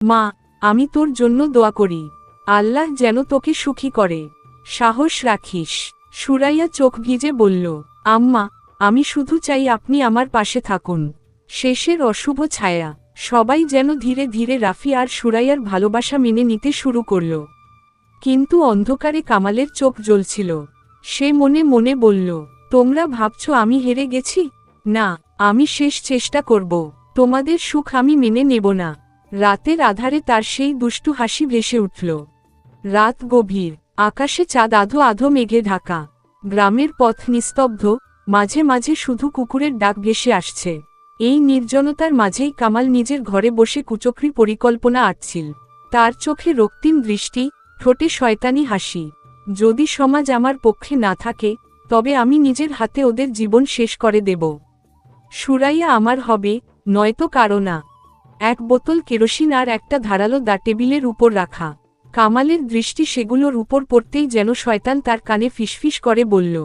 মা, আমি তোর জন্য দোয়া করি, আল্লাহ যেন তোকে সুখী করে। সাহস রাখিস। সুরাইয়া চোখ ভিজে বলল, আম্মা, আমি শুধু চাই আপনি আমার পাশে থাকুন। শেষের অশুভ ছায়া। সবাই যেন ধীরে ধীরে রাফি আর সুরাইয়ার ভালোবাসা মেনে নিতে শুরু করল। কিন্তু অন্ধকারে কামালের চোখ জ্বলছিল। সে মনে মনে বলল, তোমরা ভাবছ আমি হেরে গেছি? না, আমি শেষ চেষ্টা করব। তোমাদের সুখ আমি মেনে নেব না। রাতের আধারে তার সেই দুষ্টু হাসি ভেসে উঠল। রাত গভীর, আকাশে চাঁদ আধো আধো মেঘে ঢাকা। গ্রামের পথ নিস্তব্ধ, মাঝে মাঝে শুধু কুকুরের ডাক ভেসে আসছে। এই নির্জনতার মাঝেই কামাল নিজের ঘরে বসে কুচক্রি পরিকল্পনা আঁটছিল। তার চোখে রক্তিম দৃষ্টি, ঠোঁটে শয়তানি হাসি। যদি সমাজ আমার পক্ষে না থাকে, তবে আমি নিজের হাতে ওদের জীবন শেষ করে দেব। সুরাইয়া আমার হবে, নয়তো কারো না। এক বোতল কেরোসিন আর একটা ধারালো দা টেবিলের উপর রাখা। কামালের দৃষ্টি সেগুলোর উপর পড়তেই যেন শয়তান তার কানে ফিসফিস করে বলল,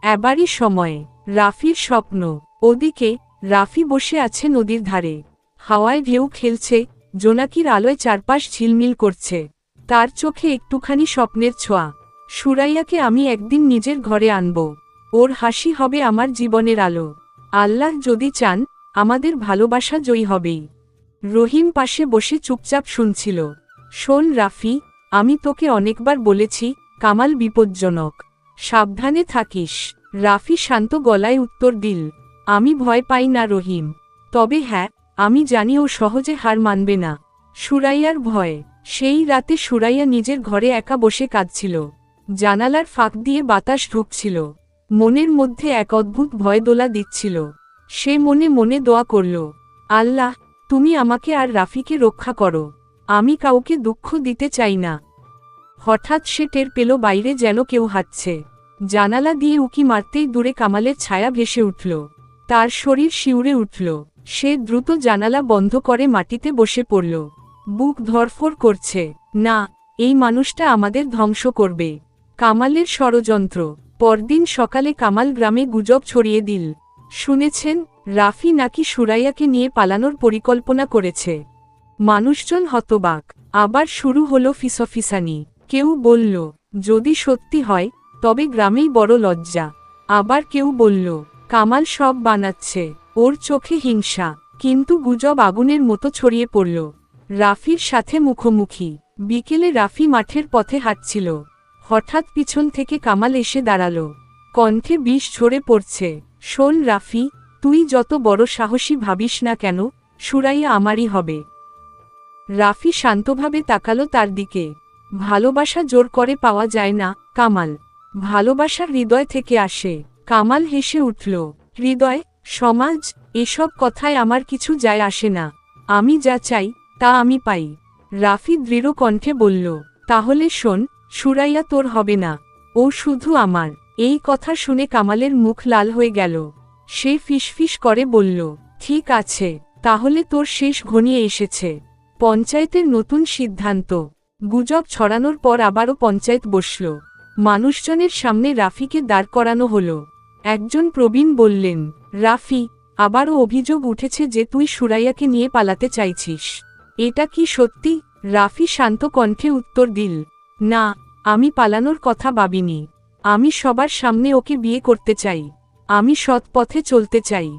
এবারই সময়ে। রাফির স্বপ্ন। ওদিকে রাফি বসে আছে নদীর ধারে। হাওয়ায় ঢেউ খেলছে, জোনাকির আলোয় চারপাশ ঝিলমিল করছে। তার চোখে একটুখানি স্বপ্নের ছোঁয়া। সুরাইয়াকে আমি একদিন নিজের ঘরে আনব। ওর হাসি হবে আমার জীবনের আলো। আল্লাহ যদি চান, আমাদের ভালোবাসা জয়ী হবেই। রহিম পাশে বসে চুপচাপ শুনছিল। শোন রাফি, আমি তোকে অনেকবার বলেছি, কামাল বিপজ্জনক। সাবধানে থাকিস। রাফি শান্ত গলায় উত্তর দিল, আমি ভয় পাই না রহিম। তবে হ্যাঁ, আমি জানি ও সহজে হার মানবে না। সুরাইয়ার ভয়। সেই রাতে সুরাইয়া নিজের ঘরে একা বসে কাঁদছিল। জানালার ফাঁক দিয়ে বাতাস ঢুকছিল। মনের মধ্যে এক অদ্ভুত ভয় দোলা দিচ্ছিল। সে মনে মনে দোয়া করল, আল্লাহ, তুমি আমাকে আর রাফিকে রক্ষা করো। আমি কাউকে দুঃখ দিতে চাই না। হঠাৎ সে টের পেল বাইরে যেন কেউ হাঁটছে। জানালা দিয়ে উকি মারতেই দূরে কামালের ছায়া ভেসে উঠল। তার শরীর শিউরে উঠল। সে দ্রুত জানালা বন্ধ করে মাটিতে বসে পড়ল। বুক ধড়ফড় করছে। না, এই মানুষটা আমাদের ধ্বংস করবে। কামালের ষড়যন্ত্র। পরদিন সকালে কামাল গ্রামে গুজব ছড়িয়ে দিল, শুনেছেন, রাফি নাকি সুরাইয়াকে নিয়ে পালানোর পরিকল্পনা করেছে। মানুষজন হতবাক। আবার শুরু হলো ফিসফিসানি। কেউ বলল, যদি সত্যি হয়, তবে গ্রামেই বড় লজ্জা। আবার কেউ বলল, কামাল সব বানাচ্ছে, ওর চোখে হিংসা। কিন্তু গুজব আগুনের মতো ছড়িয়ে পড়ল। রাফির সাথে মুখোমুখি। বিকেলে রাফি মাঠের পথে হাঁটছিল। হঠাৎ পিছন থেকে কামাল এসে দাঁড়ালো। কণ্ঠে বিষ ঝরে পড়ছে, শোন রাফি, তুই যত বড় সাহসী ভাবিস না কেন, সুরাইয়া আমারই হবে। রাফি শান্তভাবে তাকালো তার দিকে। ভালোবাসা জোর করে পাওয়া যায় না, কামাল। ভালোবাসা হৃদয় থেকে আসে। কামাল হেসে উঠল, হৃদয়, সমাজ, এসব কথায় আমার কিছু যায় আসে না। আমি যা চাই, তা আমি পাই। রাফি দৃঢ় কণ্ঠে বলল, তাহলে শোন, সুরাইয়া তোর হবে না, ও শুধু আমার। এই কথা শুনে কামালের মুখ লাল হয়ে গেল। সে ফিসফিস করে বলল, ঠিক আছে, তাহলে তোর শেষ ঘনিয়ে এসেছে। পঞ্চায়েতের নতুন সিদ্ধান্ত। গুজব ছড়ানোর পর আবারও পঞ্চায়েত বসল। মানুষজনের সামনে রাফিকে দাঁড় করানো হলো। একজন প্রবীণ বললেন, রাফি, আবারও অভিযোগ উঠেছে যে তুই সুরাইয়াকে নিয়ে পালাতে চাইছিস। এটা কি সত্যি? রাফি শান্ত কণ্ঠে উত্তর দিল, না, আমি পালানোর কথা ভাবিনি। আমি সবার সামনে ওকে বিয়ে করতে চাই। আমি সৎ পথে চলতে চাই।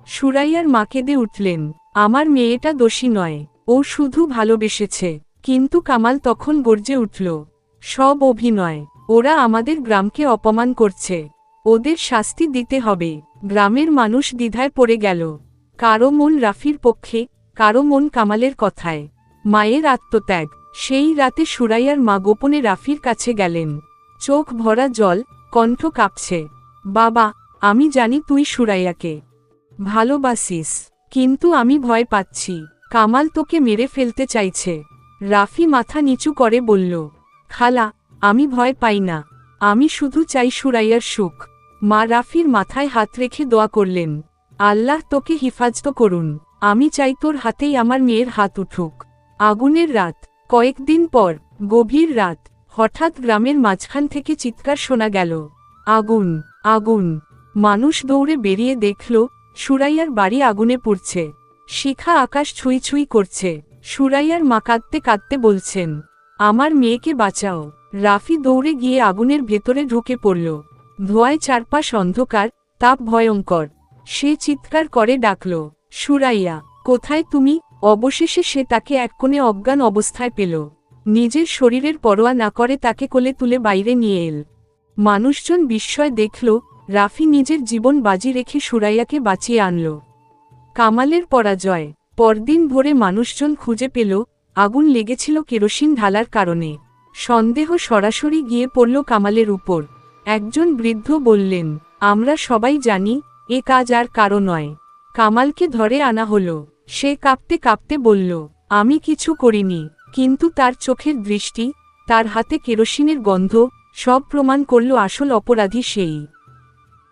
সুরাইয়ার মা কেঁদে উঠলেন, আমার মেয়েটা দোষী নয়, ও শুধু ভালোবেসেছে। কিন্তু কামাল তখন গর্জে উঠল, সব অভিনয়। ওরা আমাদের গ্রামকে অপমান করছে। ওদের শাস্তি দিতে হবে। গ্রামের মানুষ দ্বিধায় পড়ে গেল। কারো মন রাফির পক্ষে, কারো মন কামালের কথায়। মায়ের আত্মত্যাগ। সেই রাতে সুরাইয়ার মা গোপনে রাফির কাছে গেলেন। চোখ ভরা জল, কণ্ঠ কাঁপছে, বাবা, আমি জানি তুই সুরাইয়াকে ভালোবাসিস, কিন্তু আমি ভয় পাচ্ছি। কামাল তোকে মেরে ফেলতে চাইছে। রাফি মাথা নিচু করে বলল, খালা, আমি ভয় পাই না। আমি শুধু চাই সুরাইয়ার সুখ। মা রাফির মাথায় হাত রেখে দোয়া করলেন, আল্লাহ তোকে হিফাজত করুন। আমি চাই তোর হাতেই আমার মেয়ের হাত উঠুক। আগুনের রাত। কয়েকদিন পর, গভীর রাত, হঠাৎ গ্রামের মাঝখান থেকে চিৎকার শোনা গেল, আগুন, আগুন। মানুষ দৌড়ে বেরিয়ে দেখল, সুরাইয়ার বাড়ি আগুনে পুড়ছে। শিখা আকাশ ছুঁই ছুঁই করছে। সুরাইয়ার মা কাঁদতে কাঁদতে বলছেন, আমার মেয়েকে বাঁচাও। রাফি দৌড়ে গিয়ে আগুনের ভেতরে ঢুকে পড়ল। ধোঁয়ায় চারপাশ অন্ধকার, তাপ ভয়ঙ্কর। সে চিৎকার করে ডাকল, সুরাইয়া, কোথায় তুমি? অবশেষে সে তাকে এক কোণে অজ্ঞান অবস্থায় পেল। নিজের শরীরের পরোয়া না করে তাকে কোলে তুলে বাইরে নিয়ে এল। মানুষজন বিস্ময় দেখল, রাফি নিজের জীবন বাজি রেখে সুরাইয়াকে বাঁচিয়ে আনল। কামালের পরাজয়। পরদিন ভোরে মানুষজন খুঁজে পেল, আগুন লেগেছিল কেরোসিন ঢালার কারণে। সন্দেহ সরাসরি গিয়ে পড়ল কামালের উপর। একজন বৃদ্ধ বললেন, আমরা সবাই জানি এ কাজ আর কারো নয়। কামালকে ধরে আনা হলো। সে কাঁপতে কাঁপতে বলল, আমি কিছু করিনি। কিন্তু তার চোখের দৃষ্টি, তার হাতে কেরোসিনের গন্ধ, সব প্রমাণ করল আসল অপরাধী সেই।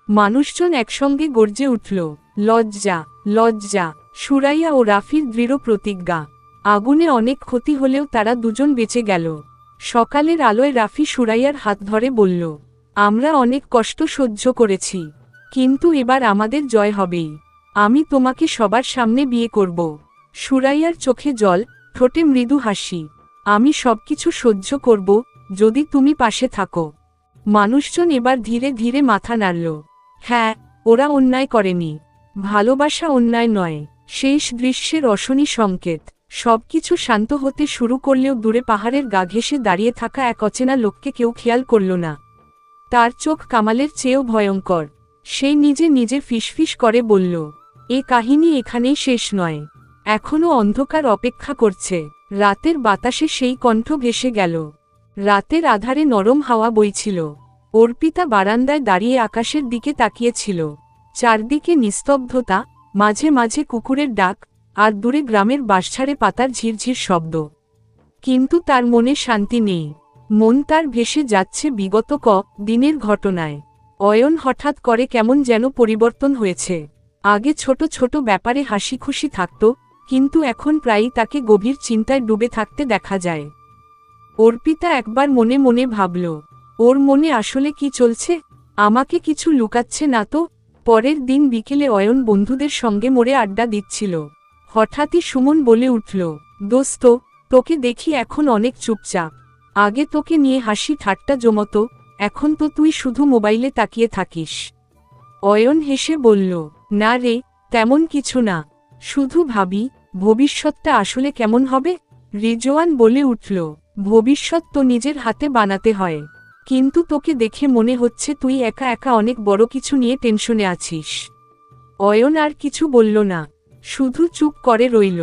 মানুষজন একসঙ্গে গর্জে উঠল, লজ্জা, লজ্জা। সুরাইয়া ও রাফির দৃঢ় প্রতিজ্ঞা। আগুনে অনেক ক্ষতি হলেও তারা দুজন বেঁচে গেল। সকালের আলোয় রাফি সুরাইয়ার হাত ধরে বলল, আমরা অনেক কষ্ট সহ্য করেছি, কিন্তু এবার আমাদের জয় হবেই। আমি তোমাকে সবার সামনে বিয়ে করব। সুরাইয়ার চোখে জল, ঠোঁটে মৃদু হাসি। আমি সবকিছু সহ্য করব, যদি তুমি পাশে থাকো। মানুষজন এবার ধীরে ধীরে মাথা নাড়ল। হ্যাঁ, ওরা অন্যায় করেনি। ভালোবাসা অন্যায় নয়। শেষ দৃশ্যের অশনি সংকেত। সবকিছু শান্ত হতে শুরু করলেও দূরে পাহাড়ের গা ঘেঁষে দাঁড়িয়ে থাকা এক অচেনা লোককে কেউ খেয়াল করল না। তার চোখ কামালের চেয়েও ভয়ঙ্কর। সে নিজে নিজে ফিসফিস করে বলল, এ কাহিনী এখানেই শেষ নয়। এখনও অন্ধকার অপেক্ষা করছে। রাতের বাতাসে সেই কণ্ঠ ভেসে গেল। রাতের আধারে নরম হাওয়া বইছিল। অর্পিতা বারান্দায় দাঁড়িয়ে আকাশের দিকে তাকিয়েছিল। চারদিকে নিস্তব্ধতা, মাঝে মাঝে কুকুরের ডাক, আর দূরে গ্রামের বাঁশঝাড়ে পাতার ঝিরঝির শব্দ। কিন্তু তার মনে শান্তি নেই। মন তার ভেসে যাচ্ছে বিগত দিনের ঘটনায়। অয়ন হঠাৎ করে কেমন যেন পরিবর্তন হয়েছে। আগে ছোট ছোট ব্যাপারে হাসি খুশি থাকত, কিন্তু এখন প্রায়ই তাকে গভীর চিন্তায় ডুবে থাকতে দেখা যায়। অর্পিতা একবার মনে মনে ভাবল, ওর মনে আসলে কি চলছে? আমাকে কিছু লুকাচ্ছে না তো? পরের দিন বিকেলে অয়ন বন্ধুদের সঙ্গে মোড়ে আড্ডা দিচ্ছিল। হঠাৎই সুমন বলে উঠল, দোস্ত, তোকে দেখি এখন অনেক চুপচাপ। আগে তোকে নিয়ে হাসি ঠাট্টা জমতো, এখন তো তুই শুধু মোবাইলে তাকিয়ে থাকিস। অয়ন হেসে বলল, না রে, তেমন কিছু না। শুধু ভাবি, ভবিষ্যৎটা আসলে কেমন হবে। রিজওয়ান বলে উঠল, ভবিষ্যৎ তো নিজের হাতে বানাতে হয়। কিন্তু তোকে দেখে মনে হচ্ছে তুই একা একা অনেক বড় কিছু নিয়ে টেনশনে আছিস। অয়ন আর কিছু বলল না, শুধু চুপ করে রইল।